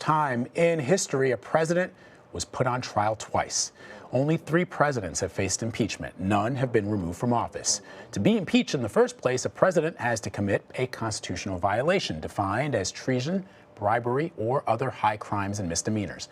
time in history, a president was put on trial twice. Only 3 presidents have faced impeachment. None have been removed from office. To be impeached in the first place, a president has to commit a constitutional violation defined as treason, bribery, or other high crimes and misdemeanors.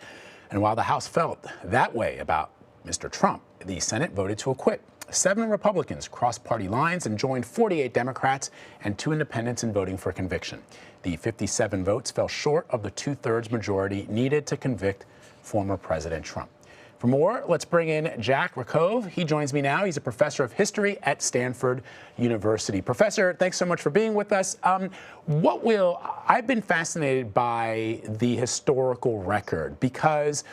And while the House felt that way about Mr. Trump, the Senate voted to acquit. 7 Republicans crossed party lines and joined 48 Democrats and 2 independents in voting for conviction. The 57 votes fell short of the 2/3 majority needed to convict former President Trump. For more, let's bring in Jack Rakove. He joins me now. He's a professor of history at Stanford University. Professor, thanks so much for being with us. I've been fascinated by the historical record because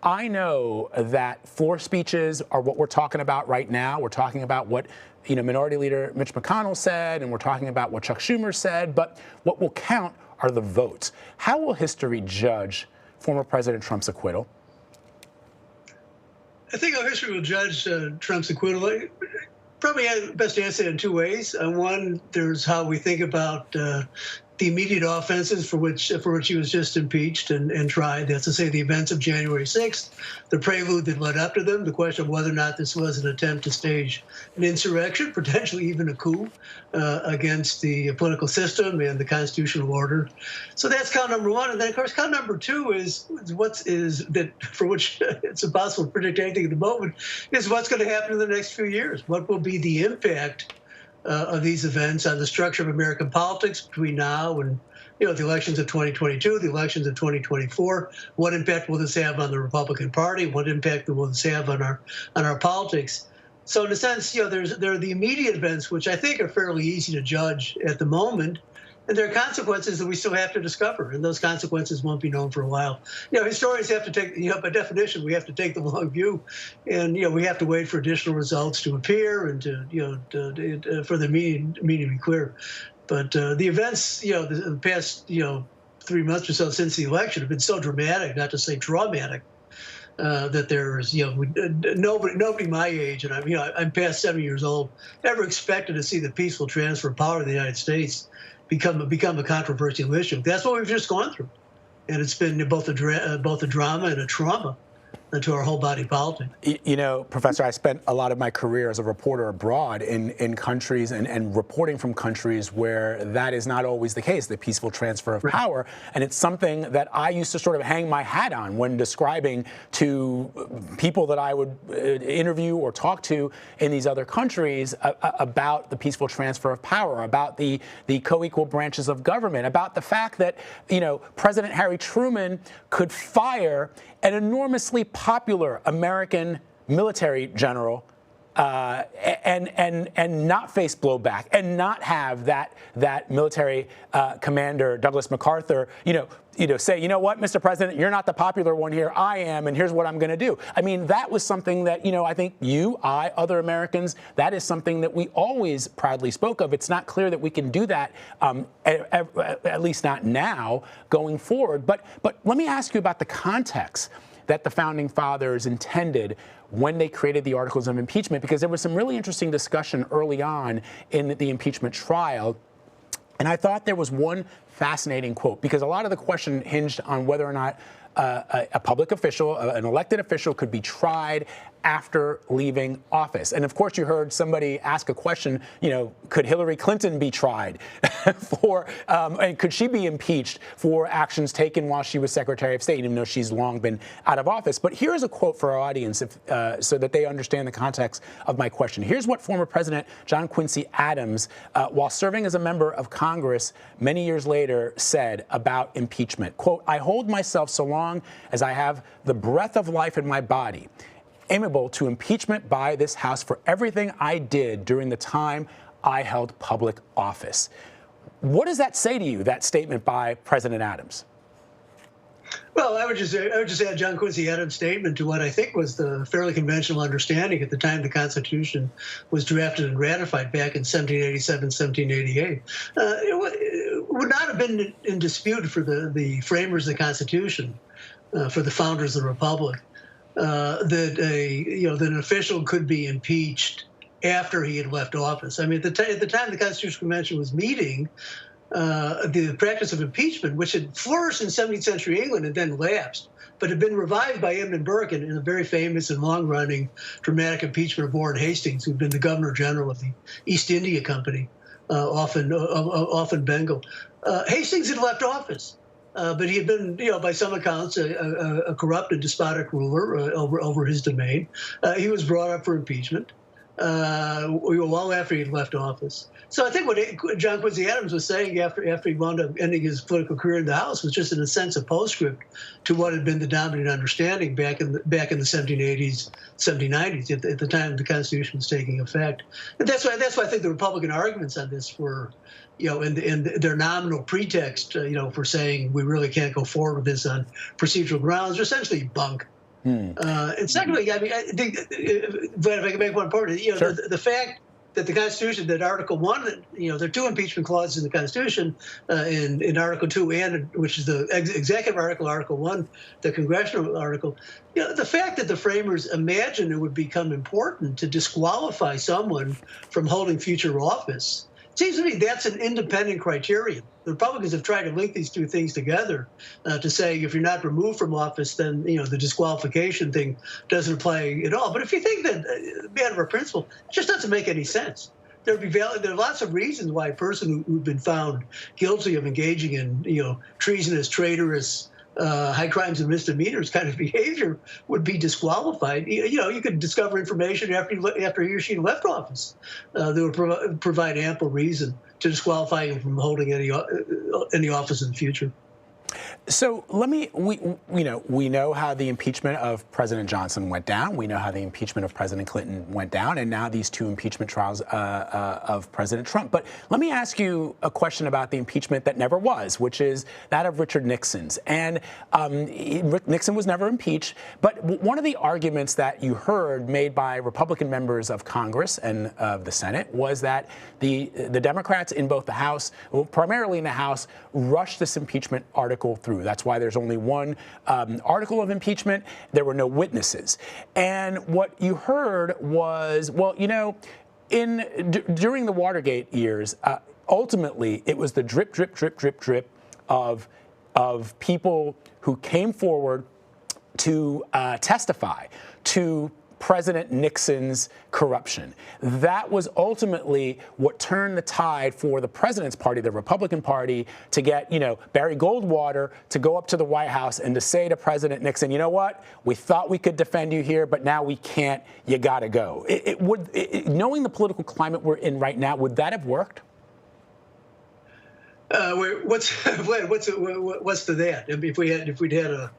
I know that floor speeches are what we're talking about right now. We're talking about what Minority Leader Mitch McConnell said, and we're talking about what Chuck Schumer said, but what will count are the votes. How will history judge former President Trump's acquittal? I think our history will judge Trump's acquittal. Probably best to answer it in 2 ways. One, there's how we think about the immediate offenses for which he was just impeached and tried. That's to say, the events of January 6th, the prelude that led up to them, the question of whether or not this was an attempt to stage an insurrection, potentially even a coup against the political system and the constitutional order. So that's count number 1. And then, of course, count number 2 is that for which it's impossible to predict anything at the moment, is what's going to happen in the next few years. What will be the impact of these events on the structure of American politics between now and the elections of 2022, the elections of 2024? What impact will this have on the Republican Party? What impact will this have on our politics? So in a sense, there are the immediate events, which I think are fairly easy to judge at the moment, and there are consequences that we still have to discover, and those consequences won't be known for a while. Historians have to take, by definition, we have to take the long view, and we have to wait for additional results to appear and for the meaning to be clear. But the events, the past 3 months or so since the election have been so dramatic, not to say traumatic, that there's nobody my age, and I'm past 70 years old, ever expected to see the peaceful transfer of power in the United States become a controversial issue. That's what we've just gone through, and it's been both a drama and a trauma to our whole body politic. Professor, I spent a lot of my career as a reporter abroad in countries and reporting from countries where that is not always the case, the peaceful transfer of power. And it's something that I used to sort of hang my hat on when describing to people that I would interview or talk to in these other countries about the peaceful transfer of power, about the co-equal branches of government, about the fact that, President Harry Truman could fire an enormously popular American military general and not face blowback and not have that military commander Douglas MacArthur say, what, Mr. President, you're not the popular one here, I am, and here's what I'm going to do. I mean, that was something that I think other Americans, that is something that we always proudly spoke of. It's not clear that we can do that, at least not now, going forward. But let me ask you about the context that the Founding Fathers intended when they created the Articles of Impeachment, because there was some really interesting discussion early on in the impeachment trial. And I thought there was one fascinating quote, because a lot of the question hinged on whether or not a public official, an elected official, could be tried after leaving office. And of course, you heard somebody ask a question, could Hillary Clinton be tried and could she be impeached for actions taken while she was Secretary of State, even though she's long been out of office? But here's a quote for our audience so that they understand the context of my question. Here's what former President John Quincy Adams, while serving as a member of Congress many years later, said about impeachment. Quote, "I hold myself so long as I have the breath of life in my body, amenable to impeachment by this House for everything I did during the time I held public office." What does that say to you, that statement by President Adams? Well, I would just add John Quincy Adams' statement to what I think was the fairly conventional understanding at the time the Constitution was drafted and ratified back in 1787, 1788. It would not have been in dispute for the framers of the Constitution, for the founders of the Republic, that an official could be impeached after he had left office. I mean, at the time the Constitutional Convention was meeting, the practice of impeachment, which had flourished in 17th century England and then lapsed, but had been revived by Edmund Burke in a very famous and long-running dramatic impeachment of Warren Hastings, who'd been the Governor General of the East India Company, often Bengal. Hastings had left office, but he had been, by some accounts, a corrupt and despotic ruler over his domain. He was brought up for impeachment well after he'd left office. So I think what John Quincy Adams was saying after he wound up ending his political career in the House was just in a sense a postscript to what had been the dominant understanding back in the 1780s, 1790s at the time the Constitution was taking effect. And that's why I think the Republican arguments on this were, in their nominal pretext, for saying we really can't go forward with this on procedural grounds, are essentially bunk. And secondly, I mean, I think, if I can make one point, Sure. the fact that the Constitution, that Article 1, there are two impeachment clauses in the Constitution, in Article 2, which is the executive article, Article 1, the congressional article. The fact that the framers imagined it would become important to disqualify someone from holding future office, seems to me that's an independent criterion. The Republicans have tried to link these two things together to say if you're not removed from office, then the disqualification thing doesn't apply at all. But if you think that matter of principle, it just doesn't make any sense. There are lots of reasons why a person who'd been found guilty of engaging in treasonous, traitorous, high crimes and misdemeanors kind of behavior would be disqualified. You could discover information after he or she left office that would provide ample reason to disqualify him from holding any office in the future. So we know how the impeachment of President Johnson went down. We know how the impeachment of President Clinton went down, and now these two impeachment trials of President Trump. But let me ask you a question about the impeachment that never was, which is that of Richard Nixon's. And Nixon was never impeached. But one of the arguments that you heard made by Republican members of Congress and of the Senate was that the Democrats in both the House, primarily in the House, rushed this impeachment article through. That's why there's only one article of impeachment. There were no witnesses. And what you heard was, during the Watergate years, ultimately it was the drip, drip, drip, drip, drip of people who came forward to testify to President Nixon's corruption. That was ultimately what turned the tide for the president's party, the Republican Party, to get, Barry Goldwater to go up to the White House and to say to President Nixon, you know what, we thought we could defend you here, but now we can't. You got to go. Knowing the political climate we're in right now, would that have worked? What's to that? If we'd had a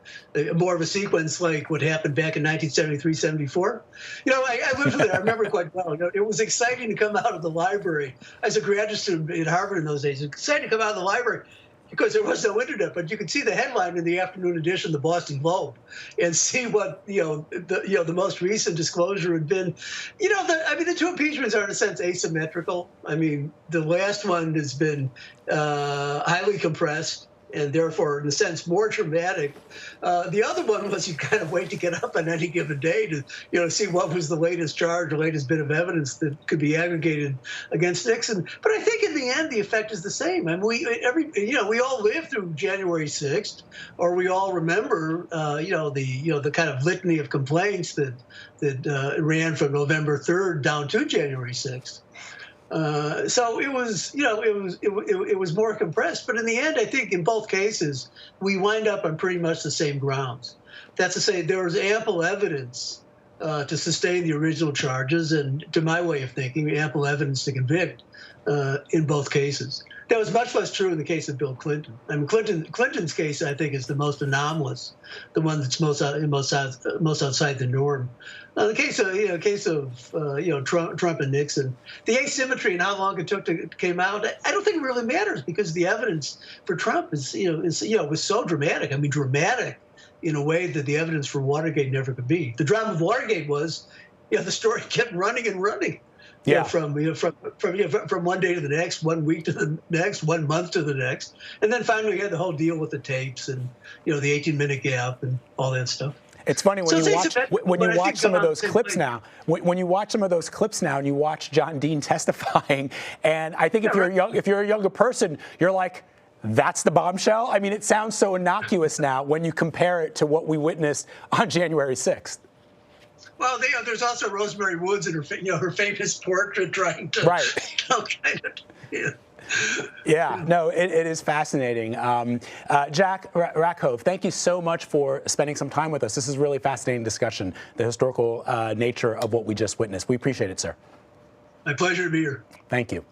more of a sequence like what happened back in 1973, 74, I lived with it. I remember it quite well. It was exciting to come out of the library as a graduate student at Harvard in those days. It was exciting to come out of the library because there was no internet, but you could see the headline in the afternoon edition of the Boston Globe and see what the most recent disclosure had been. The two impeachments are in a sense asymmetrical. I mean, the last one has been highly compressed and therefore, in a sense, more dramatic. The other one was you kind of wait to get up on any given day to see what was the latest charge, the latest bit of evidence that could be aggregated against Nixon. But I think in the end, the effect is the same. I mean, we all lived through January 6th, or we all remember, the kind of litany of complaints that ran from November 3rd down to January 6th. So it was more compressed, but in the end, I think in both cases we wind up on pretty much the same grounds. That's to say, there was ample evidence to sustain the original charges, and to my way of thinking, ample evidence to convict in both cases. That was much less true in the case of Bill Clinton. I mean, Clinton's case, I think, is the most anomalous, the one that's most outside the norm. The case of Trump and Nixon, the asymmetry and how long it took to came out, I don't think it really matters because the evidence for Trump was so dramatic. I mean, dramatic in a way that the evidence for Watergate never could be. The drama of Watergate was, the story kept running and running. Yeah, from one day to the next, 1 week to the next, 1 month to the next, and then finally we had the whole deal with the tapes and the 18-minute gap and all that stuff. It's funny when you watch some of those clips now. When you watch some of those clips now, and you watch John Dean testifying, and I think if you're a younger person, you're like, that's the bombshell. I mean, it sounds so innocuous now when you compare it to what we witnessed on January 6th. Well, there's also Rosemary Woods and her famous portrait trying to kind of. Yeah. Yeah, no, it is fascinating. Jack Rakove, thank you so much for spending some time with us. This is really fascinating discussion, the historical nature of what we just witnessed. We appreciate it, sir. My pleasure to be here. Thank you.